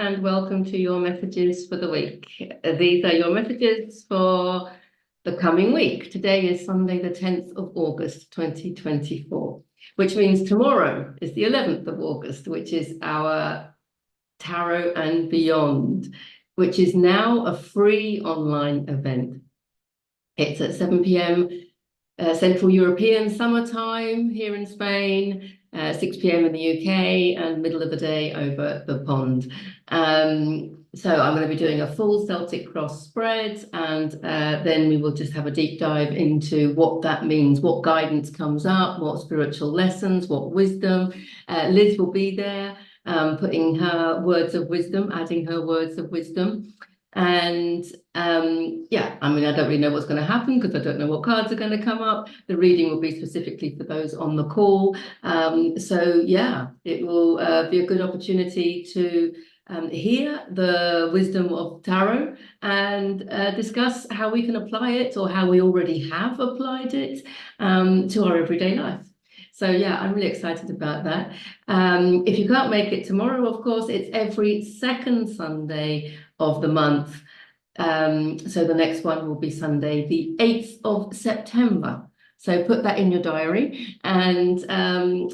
and welcome to your messages for the week. These are your messages for the coming week. Today is Sunday, the 10th of August, 2024, which means tomorrow is the 11th of August, which is our Tarot and Beyond, which is now a free online event. It's at 7 p.m. Central European summertime here in Spain, 6 p.m. in the UK, and middle of the day over the pond. So I'm going to be doing a full Celtic cross spread, and then we will just have a deep dive into what that means, what guidance comes up, what spiritual lessons, what wisdom. Liz will be there, putting her words of wisdom, adding her words of wisdom. And yeah, I mean, I don't really know what's going to happen because I don't know what cards are going to come up. The reading will be specifically for those on the call. So yeah, it will be a good opportunity to hear the wisdom of tarot and discuss how we can apply it, or how we already have applied it to our everyday life. So yeah, I'm really excited about that. If you can't make it tomorrow, of course, it's every second Sunday of the month. So the next one will be Sunday, the 8th of September. So put that in your diary. And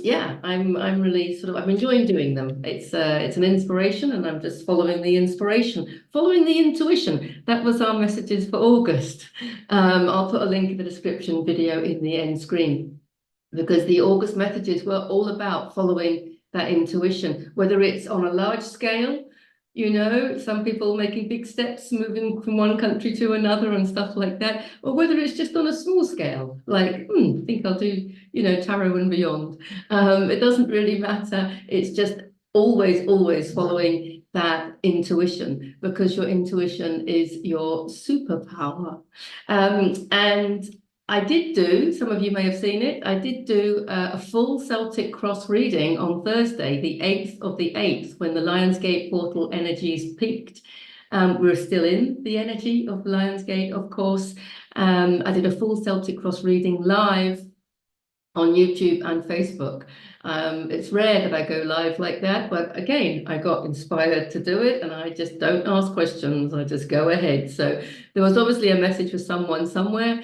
yeah, I'm really I'm enjoying doing them. It's an inspiration, and I'm just following the inspiration, following the intuition. That was our messages for August. I'll put a link in the description video in the end screen, because the August messages were all about following that intuition, whether it's on a large scale, you know, some people making big steps, moving from one country to another and stuff like that, or whether it's just on a small scale, like, I think I'll do, you know, tarot and beyond. It doesn't really matter. It's just always following that intuition, because your intuition is your superpower. And I did do, some of you may have seen it, I did do a full Celtic cross reading on Thursday, the 8th of the 8th, when the Lionsgate portal energies peaked. We're still in the energy of Lionsgate, of course. I did a full Celtic cross reading live on YouTube and Facebook. It's rare that I go live like that, but again, I got inspired to do it, and I just don't ask questions, I just go ahead. So there was obviously a message for someone somewhere,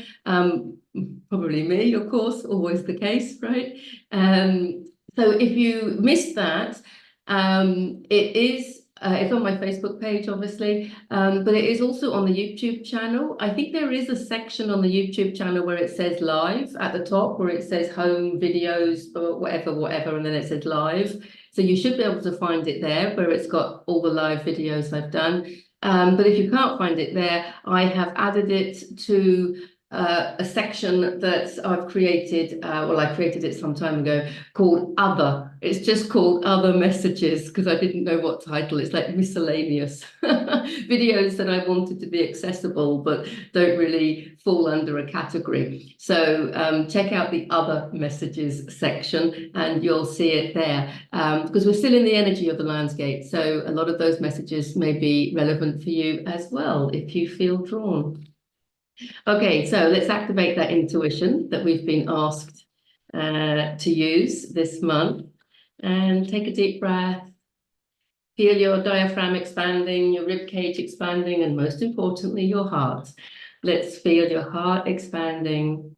probably me, of course, always the case, right? So if you missed that, it's on my Facebook page, obviously, but it is also on the YouTube channel. I think there is a section on the YouTube channel where it says live at the top, where it says home videos or whatever, and then it says live. So you should be able to find it there, where it's got all the live videos I've done. But if you can't find it there, I have added it to a section that I've created, well, I created it some time ago, called Other. It's just called Other Messages, because I didn't know what title. It's like miscellaneous videos that I wanted to be accessible, but don't really fall under a category. So check out the Other Messages section, and you'll see it there, because we're still in the energy of the Lionsgate. So a lot of those messages may be relevant for you as well, if you feel drawn. Okay, so let's activate that intuition that we've been asked to use this month. And take a deep breath. Feel your diaphragm expanding, your rib cage expanding, and most importantly, your heart. Let's feel your heart expanding.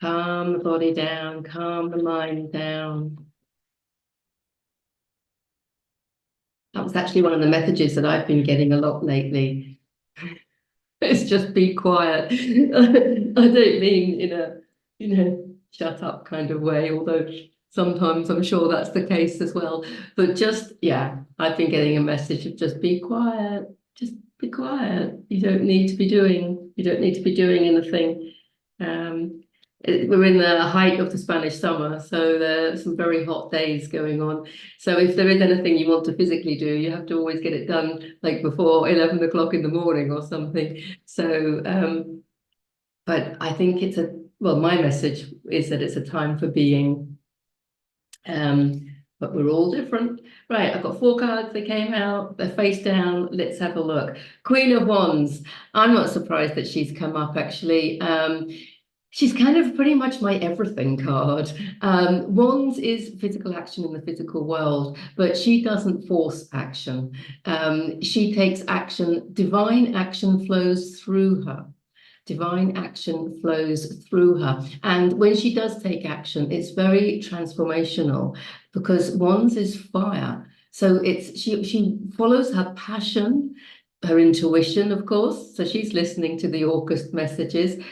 Calm the body down, calm the mind down. That was actually one of the messages that I've been getting a lot lately. It's just be quiet. I don't mean in a, you know, shut up kind of way, although sometimes I'm sure that's the case as well. But just, yeah, I've been getting a message of just be quiet. Just be quiet. You don't need to be doing anything. We're in the height of the Spanish summer, so there's some very hot days going on. So if there is anything you want to physically do, you have to always get it done like before 11 o'clock in the morning or something. So, but I think my message is that it's a time for being. But we're all different. Right, I've got 4 cards. They came out, they're face down. Let's have a look. Queen of Wands. I'm not surprised that she's come up, actually. She's kind of pretty much my everything card. Wands is physical action in the physical world, but she doesn't force action. She takes action. Divine action flows through her. Divine action flows through her. And when she does take action, it's very transformational because Wands is fire. So she follows her passion, her intuition, of course. So she's listening to the August messages.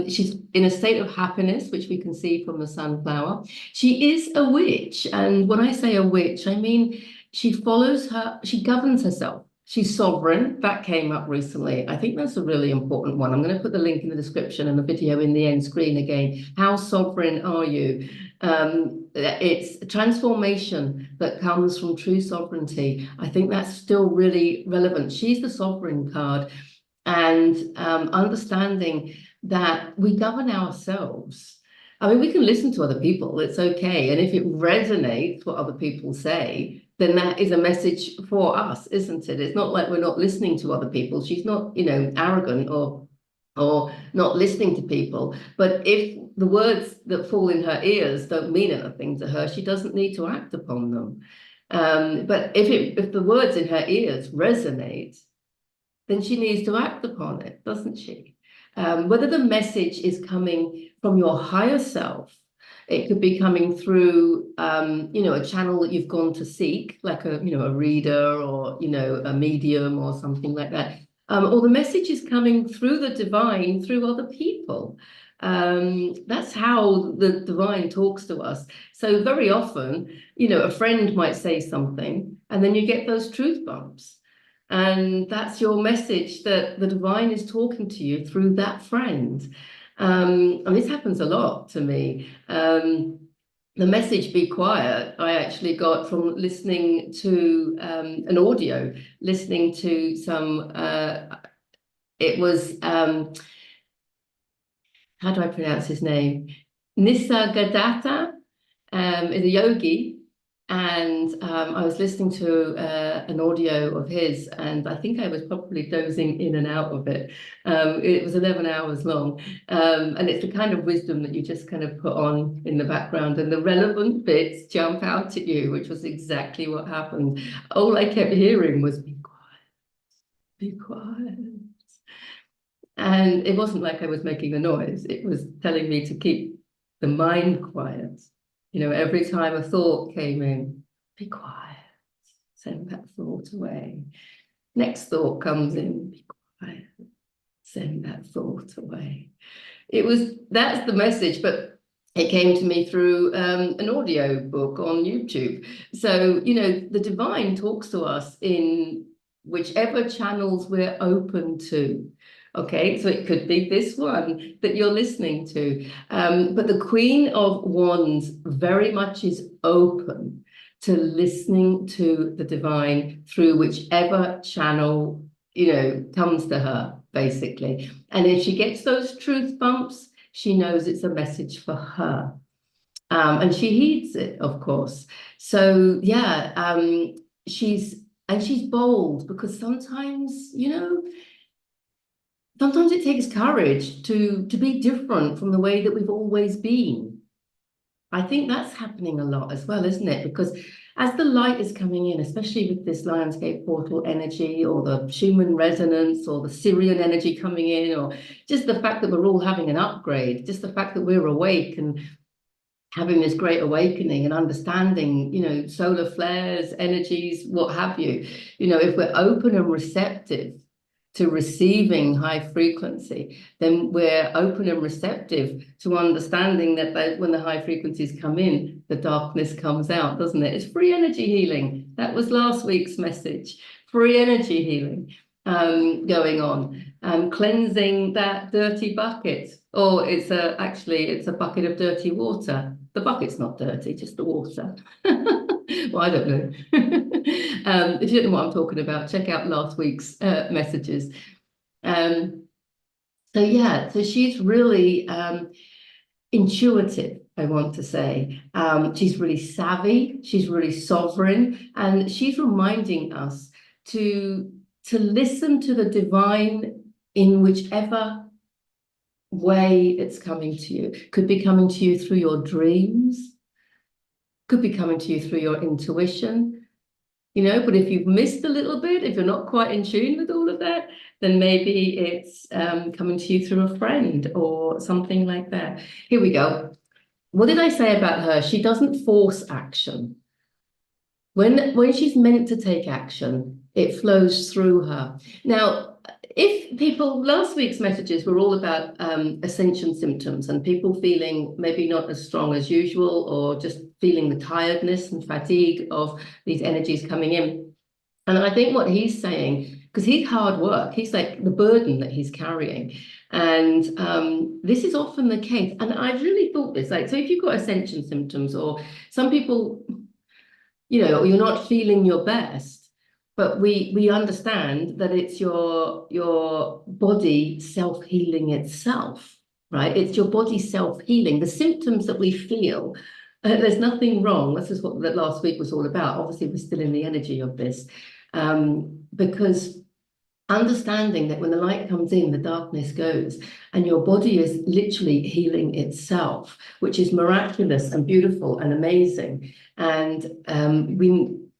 She's in a state of happiness, which we can see from the sunflower. She is a witch. And when I say a witch, I mean she governs herself. She's sovereign. That came up recently. I think that's a really important one. I'm going to put the link in the description and the video in the end screen again. How sovereign are you? It's a transformation that comes from true sovereignty. I think that's still really relevant. She's the sovereign card, and understanding that we govern ourselves. I mean, we can listen to other people, it's okay. And if it resonates what other people say, then that is a message for us, isn't it? It's not like we're not listening to other people. She's not, arrogant or not listening to people. But if the words that fall in her ears don't mean anything to her, she doesn't need to act upon them. But if the words in her ears resonate, then she needs to act upon it, doesn't she? Whether the message is coming from your higher self, it could be coming through, a channel that you've gone to seek, like a reader or, a medium or something like that. Or the message is coming through the divine, through other people. That's how the divine talks to us. So very often, a friend might say something, and then you get those truth bumps. And that's your message that the divine is talking to you through that friend. And this happens a lot to me. The message "be quiet" I actually got from listening to an audio, listening to some, it was, how do I pronounce his name? Nisargadatta is a yogi. And I was listening to an audio of his, and I think I was probably dozing in and out of it. It was 11 hours long. And it's the kind of wisdom that you just kind of put on in the background, and the relevant bits jump out at you, which was exactly what happened. All I kept hearing was, "Be quiet, be quiet." And it wasn't like I was making a noise. It was telling me to keep the mind quiet. Every time a thought came in, be quiet, send that thought away. Next thought comes in, be quiet, send that thought away. That's the message, but it came to me through an audio book on YouTube. So, the divine talks to us in whichever channels we're open to. Okay, so it could be this one that you're listening to. But the Queen of Wands very much is open to listening to the divine through whichever channel, comes to her, basically. And if she gets those truth bumps, she knows it's a message for her. And she heeds it, of course. So, yeah, she's bold because sometimes, sometimes it takes courage to be different from the way that we've always been. I think that's happening a lot as well, isn't it? Because as the light is coming in, especially with this Lionsgate portal energy or the Schumann resonance or the Syrian energy coming in, or just the fact that we're all having an upgrade, just the fact that we're awake and having this great awakening and understanding, solar flares, energies, what have you. If we're open and receptive to receiving high frequency, then we're open and receptive to understanding that when the high frequencies come in, the darkness comes out, doesn't it? It's free energy healing. That was last week's message. Free energy healing going on, cleansing that dirty bucket. Or it's a bucket of dirty water. The bucket's not dirty, just the water. Well, I don't know. If you don't know what I'm talking about, check out last week's messages. So she's really intuitive, I want to say. She's really savvy, she's really sovereign, and she's reminding us to listen to the divine in whichever way it's coming to you. Could be coming to you through your dreams, could be coming to you through your intuition, you know, but if you've missed a little bit, if you're not quite in tune with all of that, then maybe it's coming to you through a friend or something like that. Here we go. What did I say about her? She doesn't force action. When she's meant to take action, it flows through her. Now, if people, last week's messages were all about ascension symptoms and people feeling maybe not as strong as usual, or just feeling the tiredness and fatigue of these energies coming in. And I think what he's saying, because he's hard work, he's like the burden that he's carrying. And this is often the case. And I've really thought this, like, so if you've got ascension symptoms, or some people, you know, you're not feeling your best, but we understand that it's your body self-healing itself, right? It's your body self-healing. The symptoms that we feel, there's nothing wrong. This is what that last week was all about. Obviously, we're still in the energy of this, because understanding that when the light comes in, the darkness goes, and your body is literally healing itself, which is miraculous and beautiful and amazing. And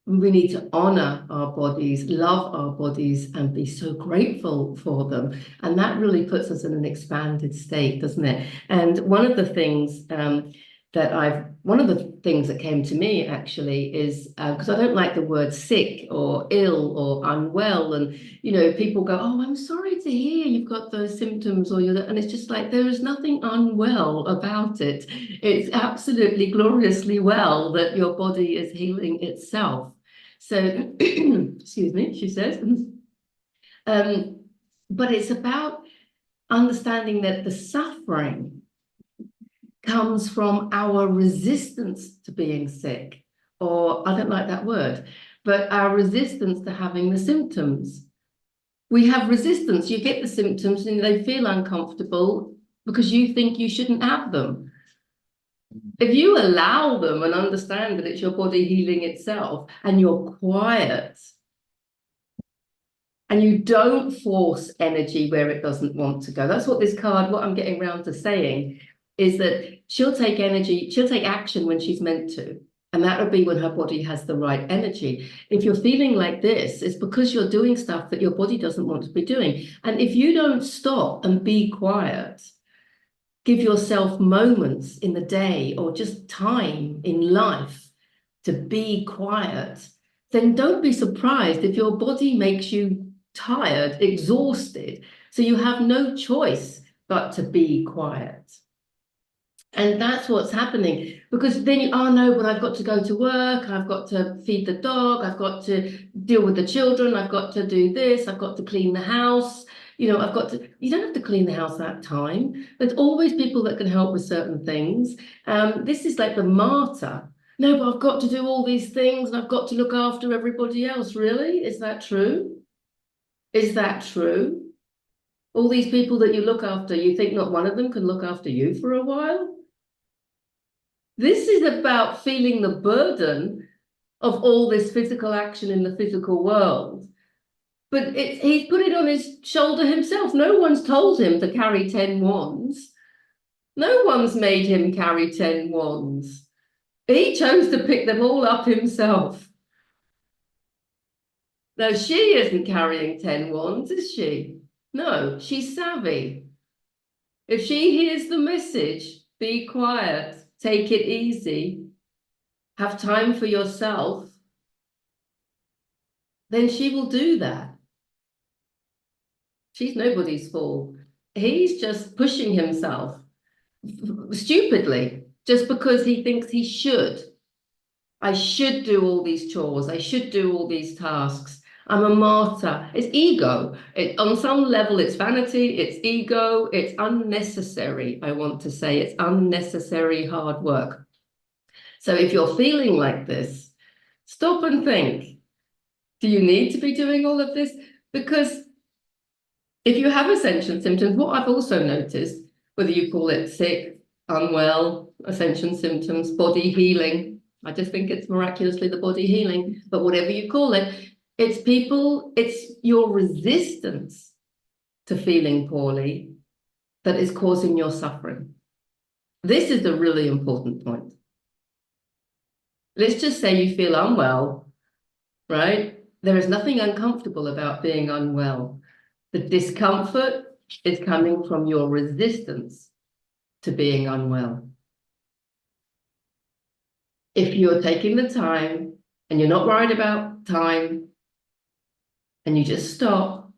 we need to honor our bodies, love our bodies, and be so grateful for them. And that really puts us in an expanded state, doesn't it? And one of the things one of the things that came to me actually is, because I don't like the word sick or ill or unwell, and you know, people go, oh, I'm sorry to hear you've got those symptoms, or and it's just like, there is nothing unwell about it. It's absolutely gloriously well that your body is healing itself. So excuse me, she says. But it's about understanding that the suffering comes from our resistance to being sick, or I don't like that word, but our resistance to having the symptoms. We have resistance. You get the symptoms and they feel uncomfortable because you think you shouldn't have them. If you allow them and understand that it's your body healing itself, and you're quiet, and you don't force energy where it doesn't want to go. That's what this card, what I'm getting around to saying, is that she'll take action when she's meant to. And that'll be when her body has the right energy. If you're feeling like this, it's because you're doing stuff that your body doesn't want to be doing. And if you don't stop and be quiet, give yourself moments in the day or just time in life to be quiet, then don't be surprised if your body makes you tired, exhausted. So you have no choice but to be quiet. And that's what's happening, because then you, oh no, but I've got to go to work, I've got to feed the dog, I've got to deal with the children, I've got to do this, I've got to clean the house, you know, I've got to, you don't have to clean the house that time. There's always people that can help with certain things. This is like the martyr. No, but I've got to do all these things and I've got to look after everybody else. Really? Is that true? Is that true? All these people that you look after, you think not one of them can look after you for a while? This is about feeling the burden of all this physical action in the physical world. But he's put it on his shoulder himself. No one's told him to carry 10 wands. No one's made him carry 10 wands. He chose to pick them all up himself. No, she isn't carrying 10 wands, is she? No, she's savvy. If she hears the message, be quiet, take it easy, have time for yourself, then she will do that. She's nobody's fault. He's just pushing himself stupidly just because he thinks he should. I should do all these chores. I should do all these tasks. I'm a martyr. It's ego. On some level, it's vanity, it's ego, it's unnecessary, I want to say. It's unnecessary hard work. So if you're feeling like this, stop and think, do you need to be doing all of this? Because if you have ascension symptoms, what I've also noticed, whether you call it sick, unwell, ascension symptoms, body healing, I just think it's miraculously the body healing, but whatever you call it, it's your resistance to feeling poorly that is causing your suffering. This is a really important point. Let's just say you feel unwell, right? There is nothing uncomfortable about being unwell. The discomfort is coming from your resistance to being unwell. If you're taking the time and you're not worried about time and you just stop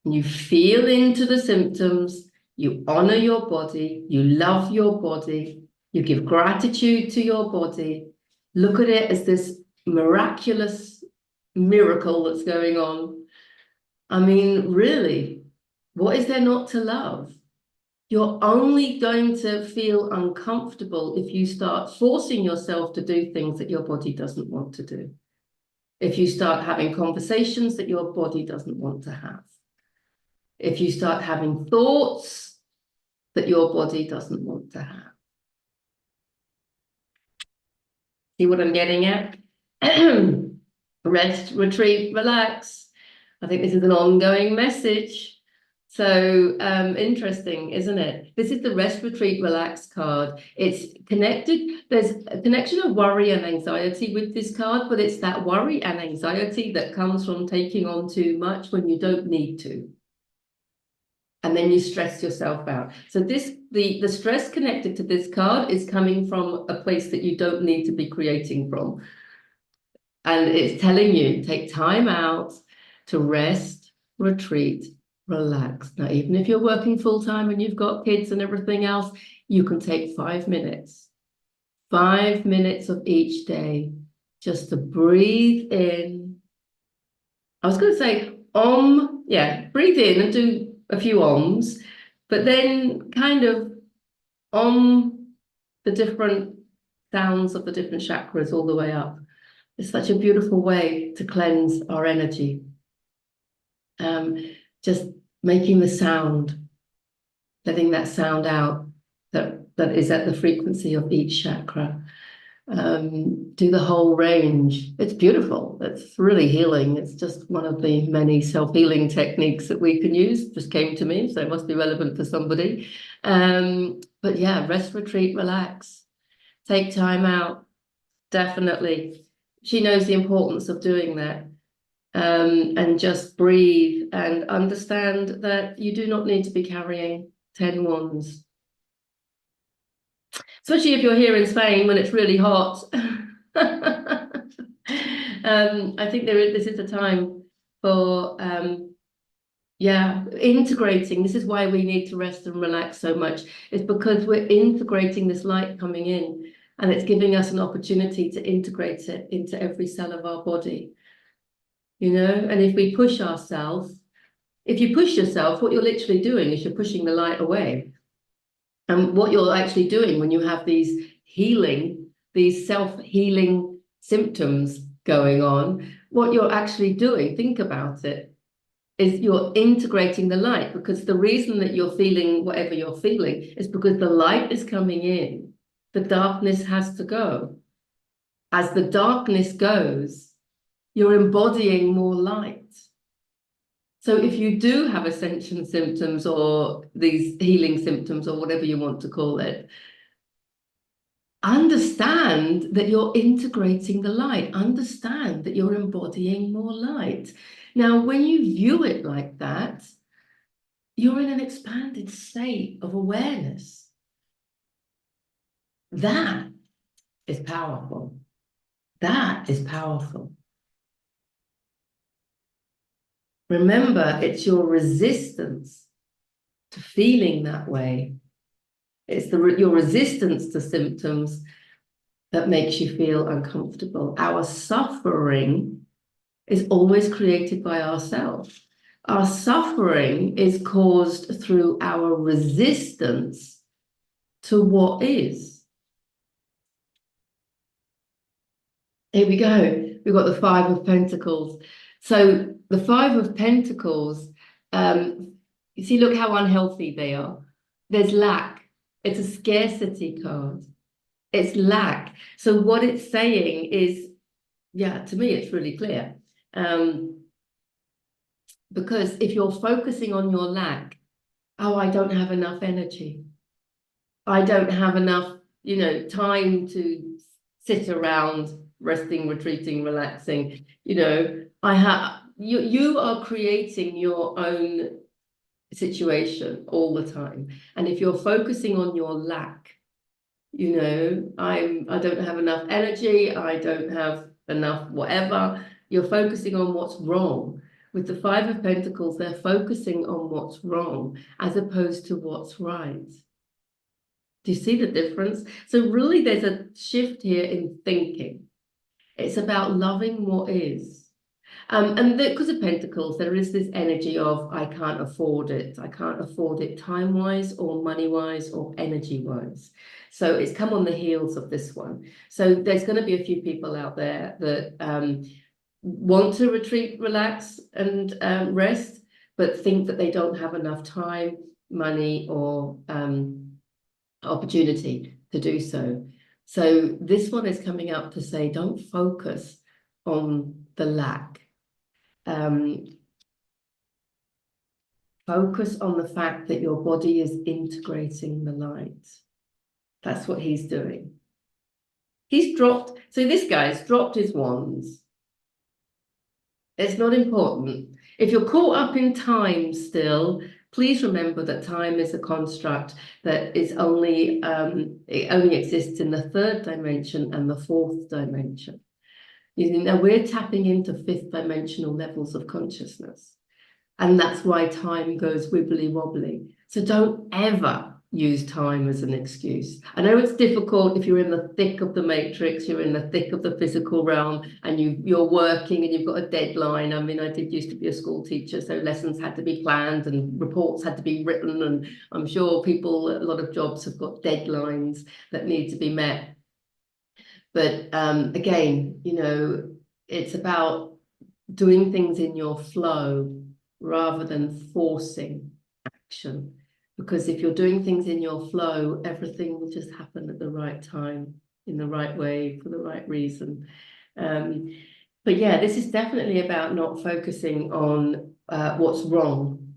and you feel into the symptoms, you honor your body, you love your body, you give gratitude to your body, look at it as this miraculous miracle that's going on. I mean, really, what is there not to love? You're only going to feel uncomfortable if you start forcing yourself to do things that your body doesn't want to do. If you start having conversations that your body doesn't want to have. If you start having thoughts that your body doesn't want to have. See what I'm getting at? Rest, retreat, relax. I think this is an ongoing message. So interesting, isn't it? This is the rest, retreat, relax card. It's connected. There's a connection of worry and anxiety with this card, but it's that worry and anxiety that comes from taking on too much when you don't need to. And then you stress yourself out. So the stress connected to this card is coming from a place that you don't need to be creating from. And it's telling you, take time out to rest, retreat, relax. Now, even if you're working full time and you've got kids and everything else, you can take 5 minutes. 5 minutes of each day just to breathe in. I was going to say yeah, breathe in and do a few ohms, but then kind of the different sounds of the different chakras all the way up. It's such a beautiful way to cleanse our energy. Just making the sound, letting that sound out that is at the frequency of each chakra. Do the whole range. It's beautiful. It's really healing. It's just one of the many self-healing techniques that we can use. Just came to me, so it must be relevant for somebody. But yeah, rest, retreat, relax. Take time out. Definitely. She knows the importance of doing that. And just breathe and understand that you do not need to be carrying 10 wands. Especially if you're here in Spain when it's really hot. I think this is a time for integrating. This is why we need to rest and relax so much. It's because we're integrating this light coming in, and it's giving us an opportunity to integrate it into every cell of our body. You know, and if we push ourselves, if you push yourself, what you're literally doing is you're pushing the light away. And what you're actually doing when you have these self-healing symptoms going on, what you're actually doing, think about it, is you're integrating the light, because the reason that you're feeling whatever you're feeling is because the light is coming in. The darkness has to go. As the darkness goes, you're embodying more light. So if you do have ascension symptoms or these healing symptoms or whatever you want to call it, understand that you're integrating the light. Understand that you're embodying more light. Now, when you view it like that, you're in an expanded state of awareness. That is powerful. That is powerful. Remember, it's your resistance to feeling that way. It's your resistance to symptoms that makes you feel uncomfortable. Our suffering is always created by ourselves. Our suffering is caused through our resistance to what is. Here we go. We've got the 5 of Pentacles. So the 5 of Pentacles, you see, look how unhealthy they are. There's lack. It's a scarcity card. It's lack. So what it's saying is, yeah, to me, it's really clear. Because if you're focusing on your lack, oh, I don't have enough energy. I don't have enough, time to sit around resting, retreating, relaxing. You are creating your own situation all the time. And if you're focusing on your lack, I don't have enough energy, I don't have enough whatever, you're focusing on what's wrong. With the Five of Pentacles, they're focusing on what's wrong as opposed to what's right. Do you see the difference? So really there's a shift here in thinking. It's about loving what is. And because of Pentacles, there is this energy of, I can't afford it. I can't afford it time-wise or money-wise or energy-wise. So it's come on the heels of this one. So there's going to be a few people out there that want to retreat, relax, and rest, but think that they don't have enough time, money, or opportunity to do so. So this one is coming up to say, don't focus on the lack. Focus on the fact that your body is integrating the light. That's what he's doing. He's dropped, so this guy's dropped his wands. It's not important. If you're caught up in time still, please remember that time is a construct that is only, it only exists in the third dimension and the fourth dimension. Now we're tapping into fifth dimensional levels of consciousness. And that's why time goes wibbly wobbly. So don't ever use time as an excuse. I know it's difficult if you're in the thick of the matrix, you're in the thick of the physical realm, and you're working and you've got a deadline. I mean, I did used to be a school teacher, so lessons had to be planned and reports had to be written. And I'm sure people, a lot of jobs have got deadlines that need to be met. But again, it's about doing things in your flow rather than forcing action. Because if you're doing things in your flow, everything will just happen at the right time, in the right way, for the right reason. But yeah, this is definitely about not focusing on what's wrong,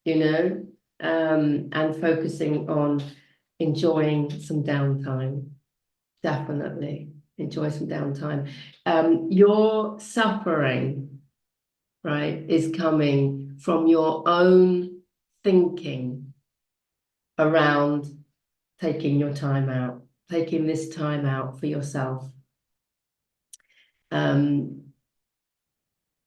and focusing on enjoying some downtime. Definitely enjoy some downtime. Your suffering, right, is coming from your own thinking around taking your time out, taking this time out for yourself.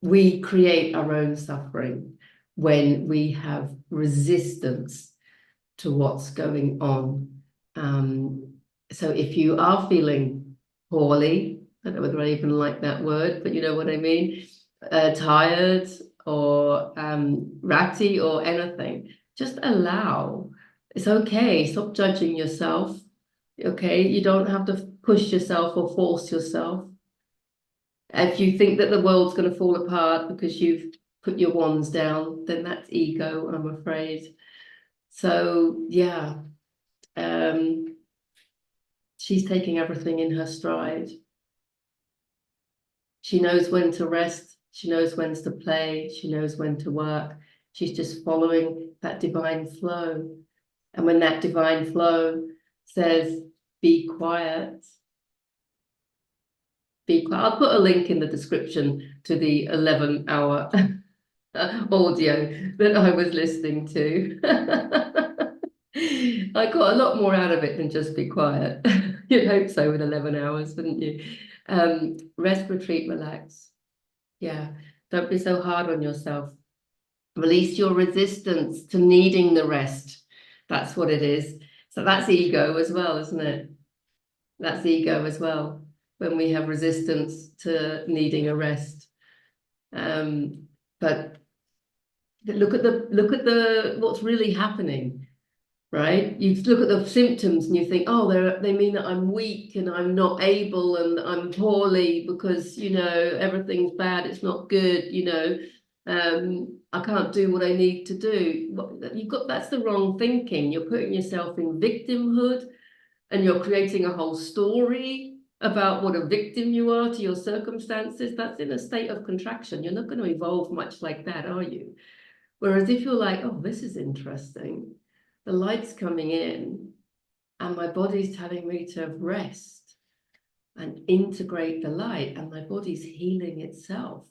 We create our own suffering when we have resistance to what's going on. So if you are feeling poorly, I don't know whether I even like that word, but you know what I mean, tired or ratty or anything, just allow. It's okay. Stop judging yourself. Okay, you don't have to push yourself or force yourself. If you think that the world's going to fall apart because you've put your wands down, then that's ego, I'm afraid. So yeah, she's taking everything in her stride. She knows when to rest. She knows when to play. She knows when to work. She's just following that divine flow. And when that divine flow says, be quiet, be quiet. I'll put a link in the description to the 11-hour audio that I was listening to. I got a lot more out of it than just be quiet. You'd hope so with 11 hours, wouldn't you? Rest, retreat, relax. Yeah, don't be so hard on yourself. Release your resistance to needing the rest. That's what it is. So that's ego as well, isn't it? That's ego as well, when we have resistance to needing a rest. But look at the what's really happening, right? You look at the symptoms and you think, oh, they mean that I'm weak and I'm not able and I'm poorly because everything's bad, it's not good, I can't do what I need to do. That's the wrong thinking. You're putting yourself in victimhood and you're creating a whole story about what a victim you are to your circumstances. That's in a state of contraction. You're not going to evolve much like that, are you? Whereas if you're like, oh, this is interesting, the light's coming in and my body's telling me to rest and integrate the light, and my body's healing itself.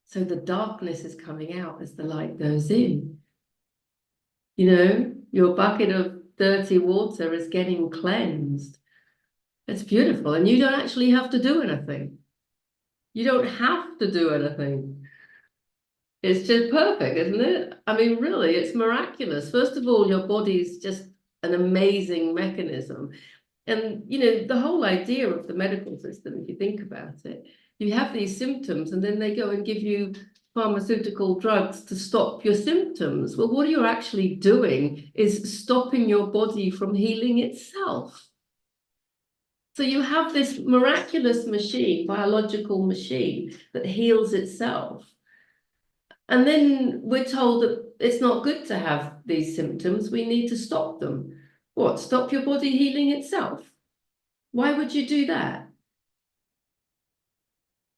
So the darkness is coming out as the light goes in. You know, your bucket of dirty water is getting cleansed. It's beautiful. And you don't actually have to do anything. You don't have to do anything. It's just perfect, isn't it? I mean, really, it's miraculous. First of all, your body's just an amazing mechanism. And, you know, the whole idea of the medical system, if you think about it, you have these symptoms and then they go and give you pharmaceutical drugs to stop your symptoms. Well, what you're actually doing is stopping your body from healing itself. So you have this miraculous machine, biological machine, that heals itself. And then we're told that it's not good to have these symptoms. We need to stop them. What? Stop your body healing itself? Why would you do that?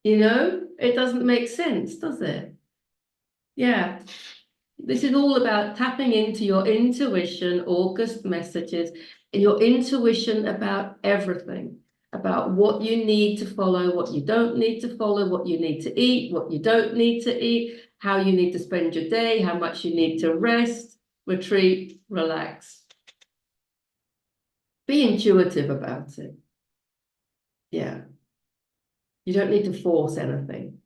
You know, it doesn't make sense, does it? Yeah. This is all about tapping into your intuition, August messages, and your intuition about everything, about what you need to follow, what you don't need to follow, what you need to eat, what you don't need to eat, how you need to spend your day, how much you need to rest, retreat, relax. Be intuitive about it. Yeah. You don't need to force anything.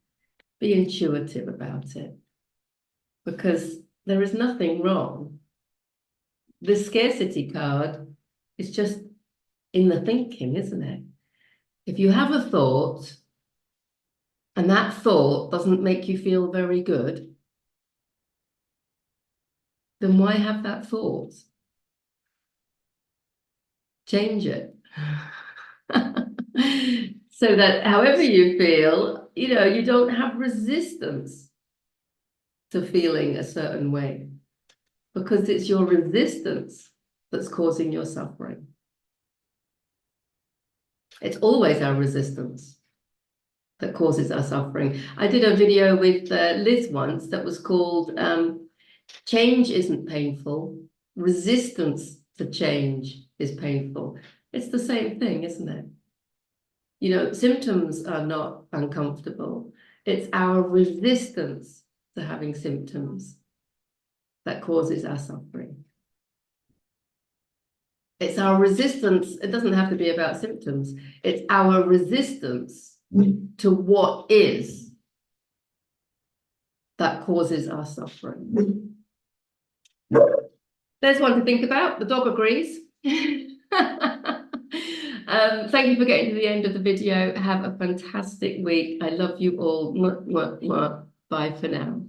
Be intuitive about it, because there is nothing wrong. The scarcity card is just in the thinking, isn't it? If you have a thought and that thought doesn't make you feel very good, then why have that thought? Change it. So that however you feel, you know, you don't have resistance to feeling a certain way, because it's your resistance that's causing your suffering. It's always our resistance that causes our suffering. I did a video with Liz once that was called Change Isn't Painful, Resistance to Change is Painful. It's the same thing, isn't it? You know, symptoms are not uncomfortable. It's our resistance to having symptoms that causes our suffering. It's our resistance. It doesn't have to be about symptoms. It's our resistance to what is that causes our suffering. There's one to think about. The dog agrees. Thank you for getting to the end of the video. Have a fantastic week. I love you all. Bye for now.